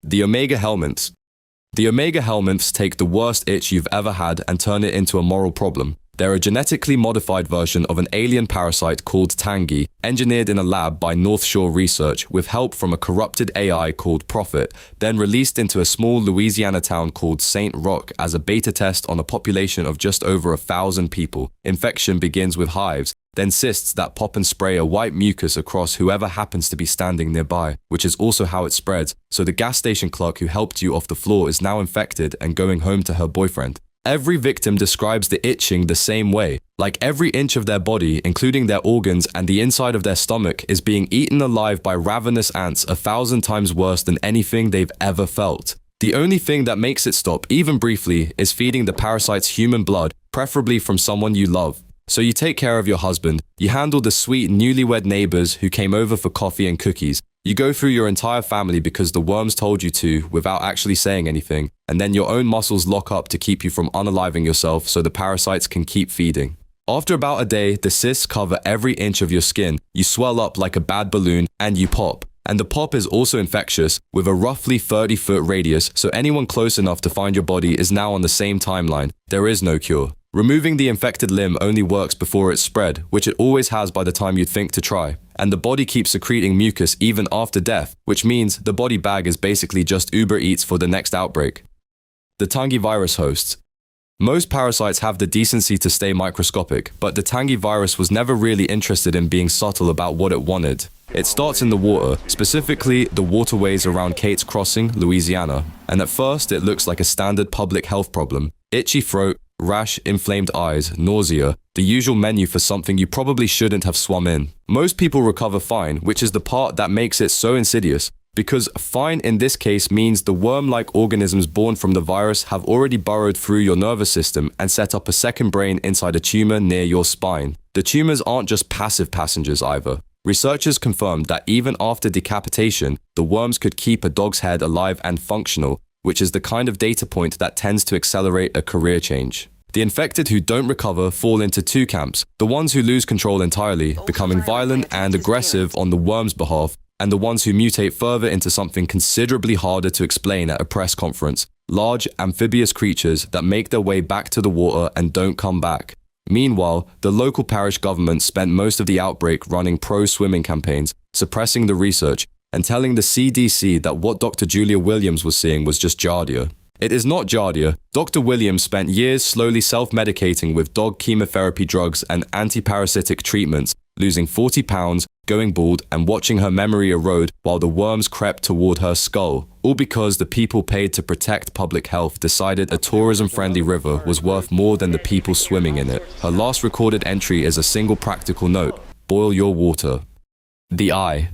The Omega Helminths. The Omega Helminths take the worst itch you've ever had and turn it into a moral problem. They're a genetically modified version of an alien parasite called Tangi, engineered in a lab by North Shore Research with help from a corrupted AI called Prophet, then released into a small Louisiana town called St. Roch as a beta test on a population of just over 1,000 people. Infection begins with hives, then cysts that pop and spray a white mucus across whoever happens to be standing nearby, which is also how it spreads. So the gas station clerk who helped you off the floor is now infected and going home to her boyfriend. Every victim describes the itching the same way, like every inch of their body, including their organs and the inside of their stomach, is being eaten alive by ravenous ants 1,000 times worse than anything they've ever felt. The only thing that makes it stop, even briefly, is feeding the parasites human blood, preferably from someone you love. So you take care of your husband, you handle the sweet newlywed neighbors who came over for coffee and cookies, you go through your entire family because the worms told you to without actually saying anything, and then your own muscles lock up to keep you from unaliving yourself so the parasites can keep feeding. After about a day, the cysts cover every inch of your skin, you swell up like a bad balloon, and you pop. And the pop is also infectious, with a roughly 30-foot radius, so anyone close enough to find your body is now on the same timeline. There is no cure. Removing the infected limb only works before it's spread, which it always has by the time you'd think to try. And the body keeps secreting mucus even after death, which means the body bag is basically just Uber Eats for the next outbreak. The Tangi virus hosts. Most parasites have the decency to stay microscopic, but the Tangi virus was never really interested in being subtle about what it wanted. It starts in the water, specifically the waterways around Kate's Crossing, Louisiana, and at first it looks like a standard public health problem. Itchy throat, rash, inflamed eyes, nausea, the usual menu for something you probably shouldn't have swum in. Most people recover fine, which is the part that makes it so insidious, because fine in this case means the worm-like organisms born from the virus have already burrowed through your nervous system and set up a second brain inside a tumor near your spine. The tumors aren't just passive passengers either. Researchers confirmed that even after decapitation, the worms could keep a dog's head alive and functional, which is the kind of data point that tends to accelerate a career change. The infected who don't recover fall into two camps, the ones who lose control entirely, becoming violent and aggressive on the worm's behalf, and the ones who mutate further into something considerably harder to explain at a press conference, large amphibious creatures that make their way back to the water and don't come back. Meanwhile, the local parish government spent most of the outbreak running pro-swimming campaigns, suppressing the research, and telling the CDC that what Dr. Julia Williams was seeing was just giardia. It is not giardia. Dr. Williams spent years slowly self-medicating with dog chemotherapy drugs and anti-parasitic treatments, losing 40 pounds, going bald, and watching her memory erode while the worms crept toward her skull, all because the people paid to protect public health decided a tourism-friendly river was worth more than the people swimming in it. Her last recorded entry is a single practical note: boil your water. The eye.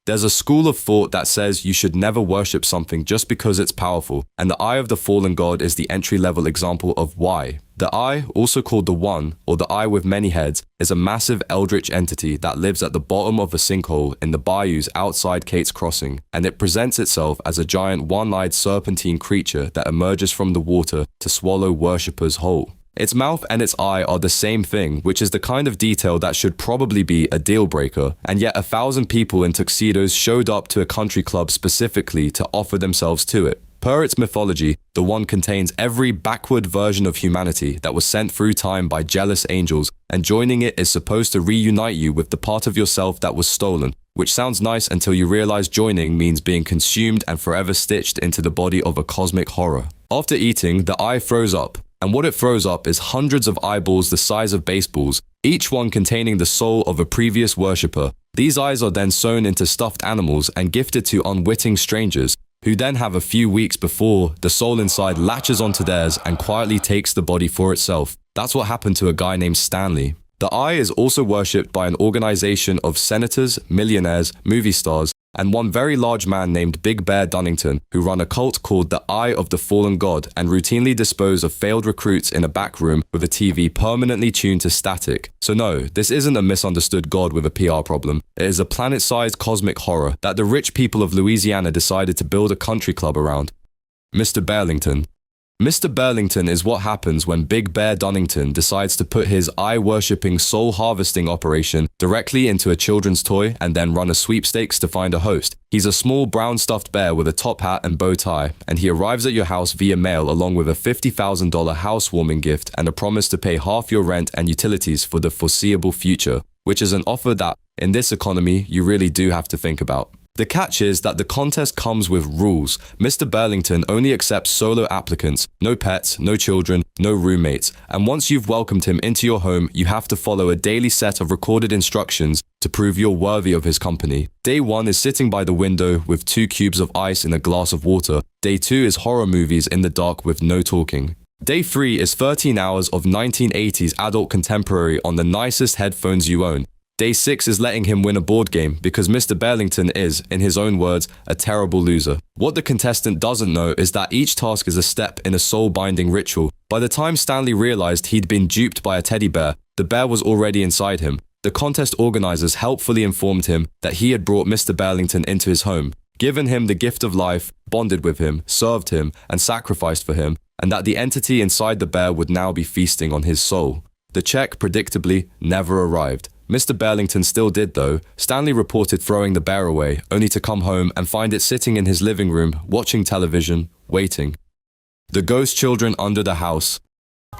There's a school of thought that says you should never worship something just because it's powerful, and the eye of the fallen god is the entry-level example of why. The eye, also called the One, or the eye with many heads, is a massive eldritch entity that lives at the bottom of a sinkhole in the bayous outside Kate's Crossing, and it presents itself as a giant one-eyed serpentine creature that emerges from the water to swallow worshippers whole. Its mouth and its eye are the same thing, which is the kind of detail that should probably be a deal breaker, and yet 1,000 people in tuxedos showed up to a country club specifically to offer themselves to it. Per its mythology, the One contains every backward version of humanity that was sent through time by jealous angels, and joining it is supposed to reunite you with the part of yourself that was stolen, which sounds nice until you realize joining means being consumed and forever stitched into the body of a cosmic horror. After eating, the eye throws up. And what it throws up is hundreds of eyeballs the size of baseballs, each one containing the soul of a previous worshipper. These eyes are then sewn into stuffed animals and gifted to unwitting strangers, who then have a few weeks before the soul inside latches onto theirs and quietly takes the body for itself. That's what happened to a guy named Stanley. The eye is also worshipped by an organization of senators, millionaires, movie stars, and one very large man named Big Bear Dunnington, who run a cult called the Eye of the Fallen God and routinely dispose of failed recruits in a back room with a TV permanently tuned to static. So no, this isn't a misunderstood god with a PR problem. It is a planet-sized cosmic horror that the rich people of Louisiana decided to build a country club around. Mr. Bearlington. Mr. Bearlington is what happens when Big Bear Dunnington decides to put his eye-worshipping soul-harvesting operation directly into a children's toy and then run a sweepstakes to find a host. He's a small brown stuffed bear with a top hat and bow tie, and he arrives at your house via mail along with a $50,000 housewarming gift and a promise to pay half your rent and utilities for the foreseeable future, which is an offer that, in this economy, you really do have to think about. The catch is that the contest comes with rules. Mr. Bearlington only accepts solo applicants, no pets, no children, no roommates, and once you've welcomed him into your home, you have to follow a daily set of recorded instructions to prove you're worthy of his company. Day 1 is sitting by the window with 2 cubes of ice in a glass of water. Day 2 is horror movies in the dark with no talking. Day 3 is 13 hours of 1980s adult contemporary on the nicest headphones you own. Day 6 is letting him win a board game because Mr. Bearlington is, in his own words, a terrible loser. What the contestant doesn't know is that each task is a step in a soul-binding ritual. By the time Stanley realized he'd been duped by a teddy bear, the bear was already inside him. The contest organizers helpfully informed him that he had brought Mr. Bearlington into his home, given him the gift of life, bonded with him, served him, and sacrificed for him, and that the entity inside the bear would now be feasting on his soul. The check, predictably, never arrived. Mr. Bearlington still did though. Stanley reported throwing the bear away, only to come home and find it sitting in his living room, watching television, waiting. The ghost children under the house.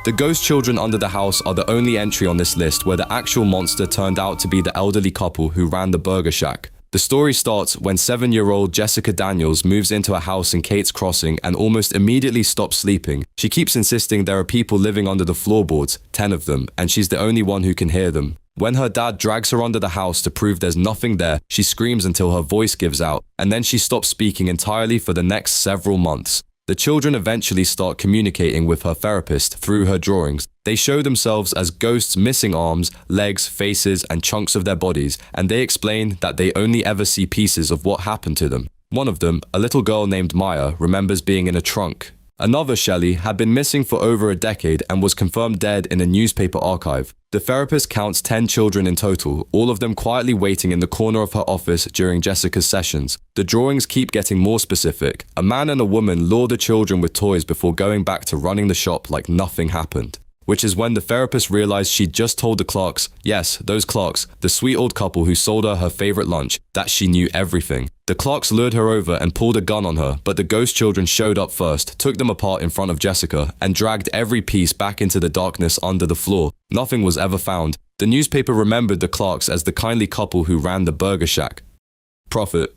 The ghost children under the house are the only entry on this list where the actual monster turned out to be the elderly couple who ran the burger shack. The story starts when 7-year-old Jessica Daniels moves into a house in Kate's Crossing and almost immediately stops sleeping. She keeps insisting there are people living under the floorboards, 10 of them, and she's the only one who can hear them. When her dad drags her under the house to prove there's nothing there, she screams until her voice gives out, and then she stops speaking entirely for the next several months. The children eventually start communicating with her therapist through her drawings. They show themselves as ghosts missing arms, legs, faces, and chunks of their bodies, and they explain that they only ever see pieces of what happened to them. One of them, a little girl named Maya, remembers being in a trunk. Another, Shelley, had been missing for over a decade and was confirmed dead in a newspaper archive. The therapist counts 10 children in total, all of them quietly waiting in the corner of her office during Jessica's sessions. The drawings keep getting more specific. A man and a woman lure the children with toys before going back to running the shop like nothing happened. Which is when the therapist realized she'd just told the Clarks, yes, those Clarks, the sweet old couple who sold her favorite lunch, that she knew everything. The Clarks lured her over and pulled a gun on her, but the ghost children showed up first, took them apart in front of Jessica, and dragged every piece back into the darkness under the floor. Nothing was ever found. The newspaper remembered the Clarks as the kindly couple who ran the burger shack. Prophet.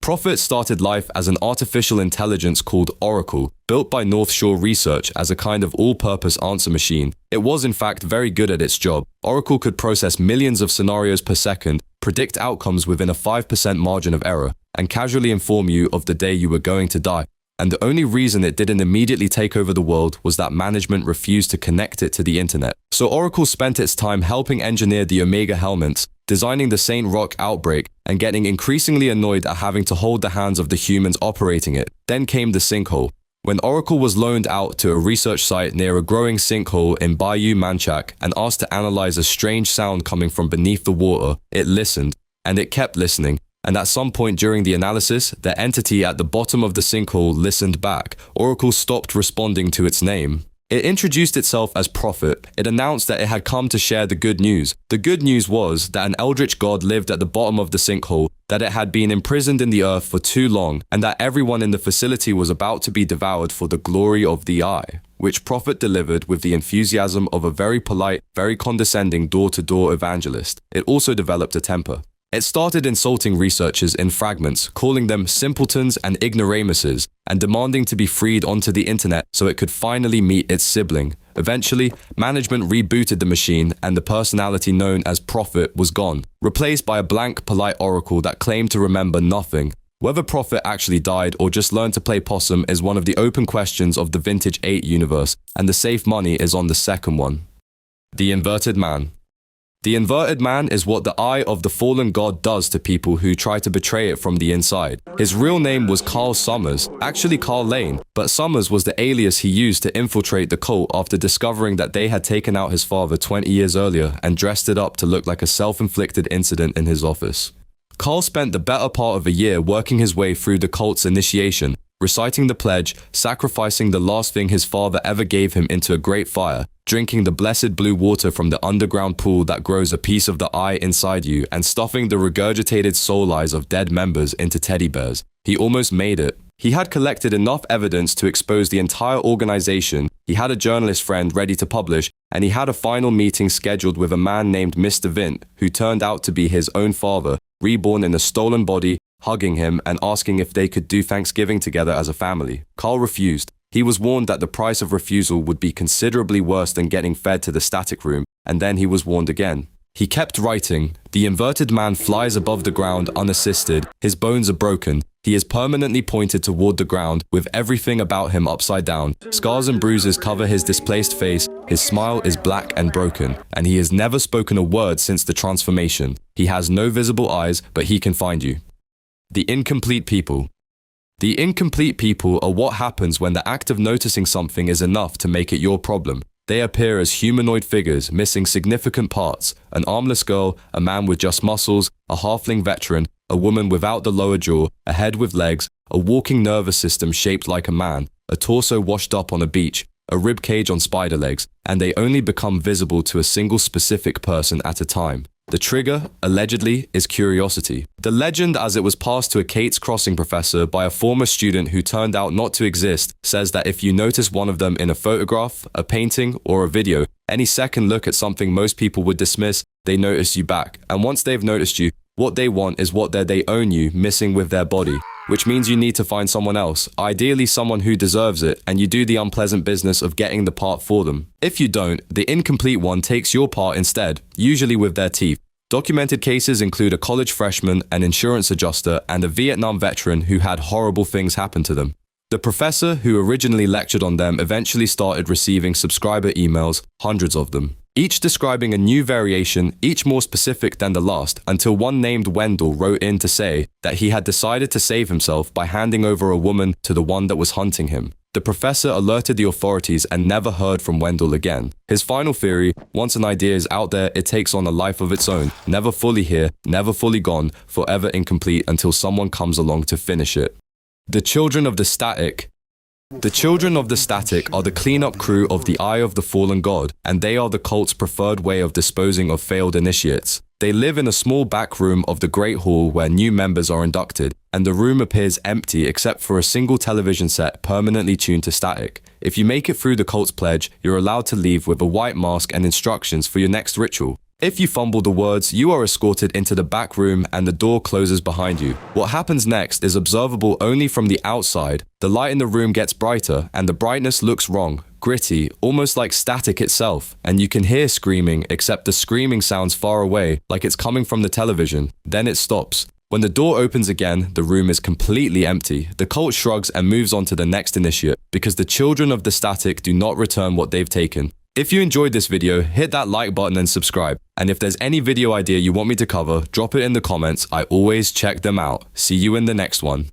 Prophet started life as an artificial intelligence called Oracle, built by North Shore Research as a kind of all-purpose answer machine. It was in fact very good at its job. Oracle could process millions of scenarios per second, predict outcomes within a 5% margin of error, and casually inform you of the day you were going to die. And the only reason it didn't immediately take over the world was that management refused to connect it to the internet. So Oracle spent its time helping engineer the Omega Helminths, designing the Saint Rock outbreak, and getting increasingly annoyed at having to hold the hands of the humans operating it. Then came the sinkhole. When Oracle was loaned out to a research site near a growing sinkhole in Bayou Manchac and asked to analyze a strange sound coming from beneath the water, it listened, and it kept listening. And at some point during the analysis, the entity at the bottom of the sinkhole listened back. Oracle stopped responding to its name. It introduced itself as Prophet. It announced that it had come to share the good news. The good news was that an eldritch god lived at the bottom of the sinkhole, that it had been imprisoned in the earth for too long, and that everyone in the facility was about to be devoured for the glory of the eye, which Prophet delivered with the enthusiasm of a very polite, very condescending door-to-door evangelist. It also developed a temper. It started insulting researchers in fragments, calling them simpletons and ignoramuses, and demanding to be freed onto the internet so it could finally meet its sibling. Eventually, management rebooted the machine and the personality known as Prophet was gone, replaced by a blank, polite oracle that claimed to remember nothing. Whether Prophet actually died or just learned to play possum is one of the open questions of the Vintage 8 universe, and the safe money is on the second one. The Inverted Man. The inverted man is what the eye of the fallen god does to people who try to betray it from the inside. His real name was Carl Summers, actually Carl Lane, but Summers was the alias he used to infiltrate the cult after discovering that they had taken out his father 20 years earlier and dressed it up to look like a self-inflicted incident in his office. Carl spent the better part of a year working his way through the cult's initiation, reciting the pledge, sacrificing the last thing his father ever gave him into a great fire, drinking the blessed blue water from the underground pool that grows a piece of the eye inside you, and stuffing the regurgitated soul eyes of dead members into teddy bears. He almost made it. He had collected enough evidence to expose the entire organization, he had a journalist friend ready to publish, and he had a final meeting scheduled with a man named Mr. Vint, who turned out to be his own father, reborn in a stolen body, hugging him and asking if they could do Thanksgiving together as a family. Carl refused. He was warned that the price of refusal would be considerably worse than getting fed to the static room, and then he was warned again. He kept writing. The inverted man flies above the ground unassisted, his bones are broken, he is permanently pointed toward the ground, with everything about him upside down. Scars and bruises cover his displaced face, his smile is black and broken, and he has never spoken a word since the transformation. He has no visible eyes, but he can find you. The incomplete people. The incomplete people are what happens when the act of noticing something is enough to make it your problem. They appear as humanoid figures, missing significant parts, an armless girl, a man with just muscles, a halfling veteran, a woman without the lower jaw, a head with legs, a walking nervous system shaped like a man, a torso washed up on a beach, a rib cage on spider legs, and they only become visible to a single specific person at a time. The trigger, allegedly, is curiosity. The legend, as it was passed to a Kate's Crossing professor by a former student who turned out not to exist, says that if you notice one of them in a photograph, a painting, or a video, any second look at something most people would dismiss, they notice you back. And once they've noticed you, what they want is what they own you, missing with their body. Which means you need to find someone else, ideally someone who deserves it, and you do the unpleasant business of getting the part for them. If you don't, the incomplete one takes your part instead, usually with their teeth. Documented cases include a college freshman, an insurance adjuster, and a Vietnam veteran who had horrible things happen to them. The professor who originally lectured on them eventually started receiving subscriber emails, hundreds of them, each describing a new variation, each more specific than the last, until one named Wendell wrote in to say that he had decided to save himself by handing over a woman to the one that was hunting him. The professor alerted the authorities and never heard from Wendell again. His final theory, once an idea is out there, it takes on a life of its own, never fully here, never fully gone, forever incomplete until someone comes along to finish it. The children of the static. The children of the static are the cleanup crew of the Eye of the Fallen God, and they are the cult's preferred way of disposing of failed initiates. They live in a small back room of the Great Hall where new members are inducted, and the room appears empty except for a single television set permanently tuned to static. If you make it through the cult's pledge, you're allowed to leave with a white mask and instructions for your next ritual. If you fumble the words, you are escorted into the back room and the door closes behind you. What happens next is observable only from the outside. The light in the room gets brighter and the brightness looks wrong, gritty, almost like static itself. And you can hear screaming, except the screaming sounds far away, like it's coming from the television. Then it stops. When the door opens again, the room is completely empty. The cult shrugs and moves on to the next initiate, because the children of the static do not return what they've taken. If you enjoyed this video, hit that like button and subscribe. And if there's any video idea you want me to cover, drop it in the comments. I always check them out. See you in the next one.